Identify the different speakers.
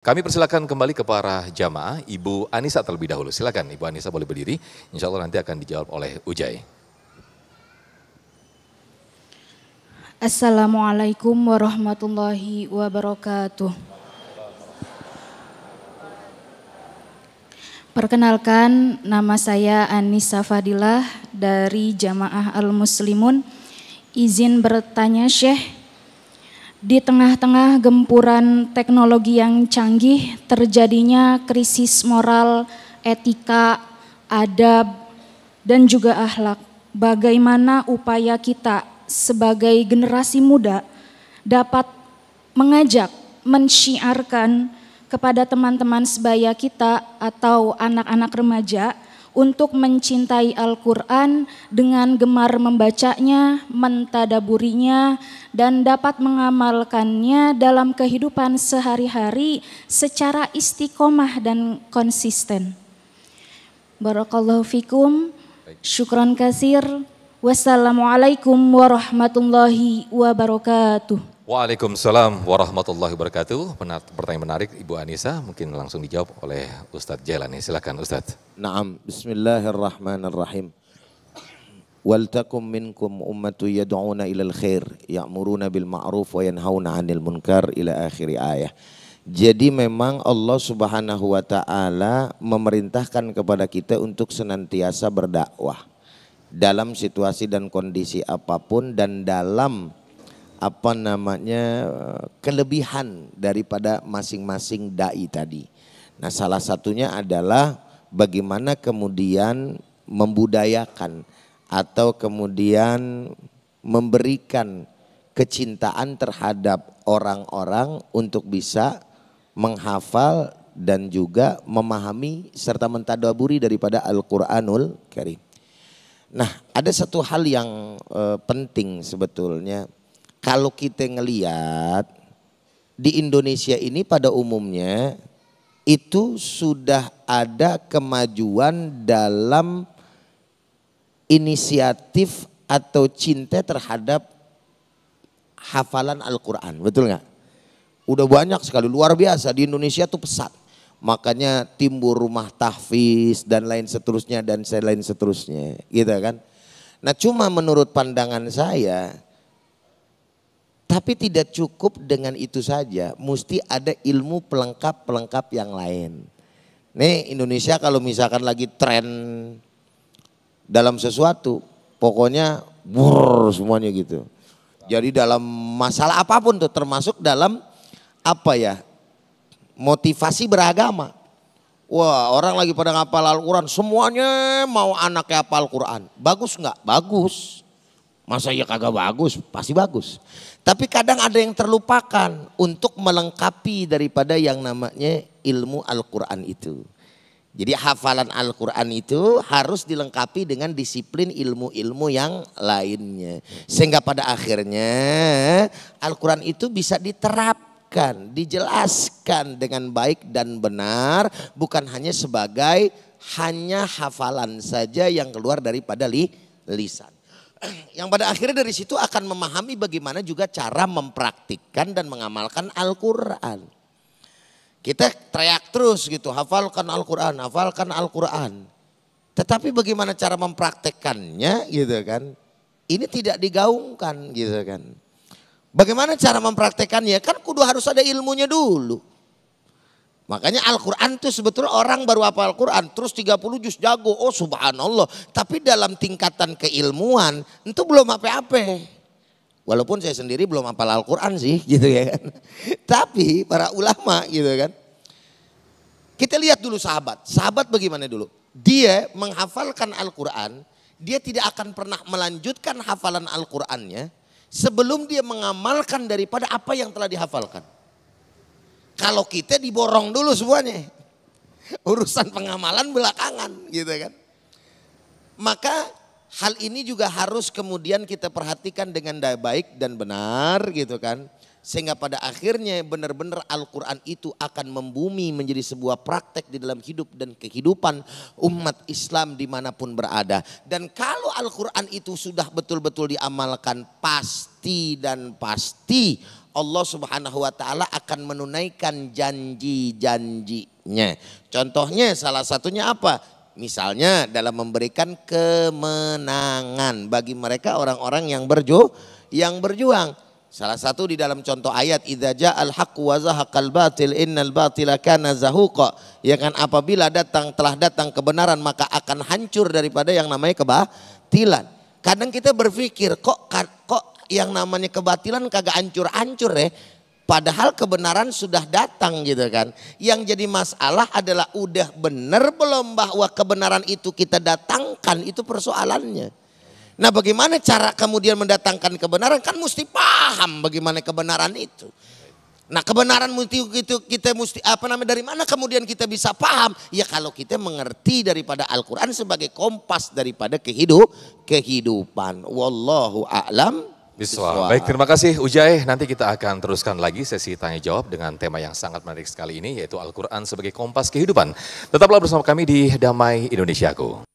Speaker 1: Kami persilakan kembali ke para jamaah, Ibu Anissa terlebih dahulu. Silakan Ibu Anissa boleh berdiri, insya Allah nanti akan dijawab oleh Ujai.
Speaker 2: Assalamualaikum warahmatullahi wabarakatuh. Perkenalkan, nama saya Anissa Fadilah dari Jamaah Al-Muslimun. Izin bertanya Syekh, di tengah-tengah gempuran teknologi yang canggih, terjadinya krisis moral, etika, adab, dan juga akhlak. Bagaimana upaya kita sebagai generasi muda dapat mengajak, mensyiarkan kepada teman-teman sebaya kita atau anak-anak remaja untuk mencintai Al-Quran dengan gemar membacanya, mentadaburinya, dan dapat mengamalkannya dalam kehidupan sehari-hari secara istiqomah dan konsisten. Barakallahu fikum, syukran kasir, wassalamualaikum warahmatullahi wabarakatuh.
Speaker 1: Waalaikumsalam warahmatullahi wabarakatuh. Pertanyaan menarik Ibu Anissa, mungkin langsung dijawab oleh Ustadz Jailani. Silakan Ustadz.
Speaker 3: Naam, bismillahirrahmanirrahim. Wal takum minkum ummatu yad'una ilal khair, ya'muruna bil ma'ruf wa yanhauna 'anil munkar ila akhir ayah. Jadi memang Allah Subhanahu wa taala memerintahkan kepada kita untuk senantiasa berdakwah dalam situasi dan kondisi apapun dan dalam kelebihan daripada masing-masing dai tadi. Nah, salah satunya adalah bagaimana kemudian membudayakan atau kemudian memberikan kecintaan terhadap orang-orang untuk bisa menghafal dan juga memahami serta mentadaburi daripada Al-Quranul Karim. Nah, ada satu hal yang penting sebetulnya. Kalau kita ngelihat di Indonesia ini pada umumnya itu sudah ada kemajuan dalam inisiatif atau cinta terhadap hafalan Al-Quran, betul nggak? Udah banyak sekali, luar biasa di Indonesia tuh pesat. Makanya timbul rumah tahfiz dan lain seterusnya gitu kan. Nah, cuma menurut pandangan saya, tapi tidak cukup dengan itu saja, mesti ada ilmu pelengkap yang lain. Nih Indonesia kalau misalkan lagi tren dalam sesuatu, pokoknya semuanya gitu. Jadi dalam masalah apapun tuh, termasuk dalam motivasi beragama. Wah, orang lagi pada ngapal Al-Quran, semuanya mau anaknya hafal Al-Quran. Bagus nggak? Bagus. Masa ya kagak bagus? Pasti bagus. Tapi kadang ada yang terlupakan untuk melengkapi daripada yang namanya ilmu Al-Quran itu. Jadi hafalan Al-Quran itu harus dilengkapi dengan disiplin ilmu-ilmu yang lainnya. Sehingga pada akhirnya Al-Quran itu bisa diterapkan, dijelaskan dengan baik dan benar. Bukan hanya sebagai hanya hafalan saja yang keluar daripada lisan. Yang pada akhirnya dari situ akan memahami bagaimana juga cara mempraktikkan dan mengamalkan Al-Quran. Kita teriak terus gitu, hafalkan Al-Quran, hafalkan Al-Quran. Tetapi bagaimana cara mempraktekkannya gitu kan, ini tidak digaungkan gitu kan. Bagaimana cara mempraktekkannya, kan kudu harus ada ilmunya dulu. Makanya Al-Quran itu sebetulnya orang baru hafal Al-Quran terus 30 juz jago, oh subhanallah. Tapi dalam tingkatan keilmuan itu belum apa-apa. Walaupun saya sendiri belum hafal Al-Quran sih gitu ya kan. Tapi para ulama gitu kan. Kita lihat dulu sahabat. Sahabat bagaimana dulu? Dia menghafalkan Al-Quran, dia tidak akan pernah melanjutkan hafalan Al-Qurannya sebelum dia mengamalkan daripada apa yang telah dihafalkan. Kalau kita diborong dulu semuanya, urusan pengamalan belakangan gitu kan. Maka hal ini juga harus kemudian kita perhatikan dengan baik dan benar gitu kan. Sehingga pada akhirnya benar-benar Al-Quran itu akan membumi menjadi sebuah praktek di dalam hidup dan kehidupan umat Islam dimanapun berada. Dan kalau Al-Quran itu sudah betul-betul diamalkan, pasti Allah Subhanahu wa taala akan menunaikan janji-janjinya. Contohnya salah satunya apa? Misalnya dalam memberikan kemenangan bagi mereka orang-orang yang berjuang. Salah satu di dalam contoh ayat idza ja'al haqqu wa zahaqal batil innal batila kana zahuqa. Ya kan, apabila telah datang kebenaran maka akan hancur daripada yang namanya kebatilan. Kadang kita berpikir kok yang namanya kebatilan kagak hancur-hancur ya. Padahal kebenaran sudah datang gitu kan. Yang jadi masalah adalah udah benar belum bahwa kebenaran itu kita datangkan, itu persoalannya. Nah, bagaimana cara kemudian mendatangkan kebenaran? Kan mesti paham bagaimana kebenaran itu. Nah, kebenaran itu kita mesti dari mana kemudian kita bisa paham? Ya kalau kita mengerti daripada Al-Quran sebagai kompas daripada kehidupan. Wallahu a'lam.
Speaker 1: Baik, terima kasih Ujai. Nanti kita akan teruskan lagi sesi tanya jawab dengan tema yang sangat menarik sekali ini, yaitu Al-Quran sebagai kompas kehidupan. Tetaplah bersama kami di Damai Indonesiaku.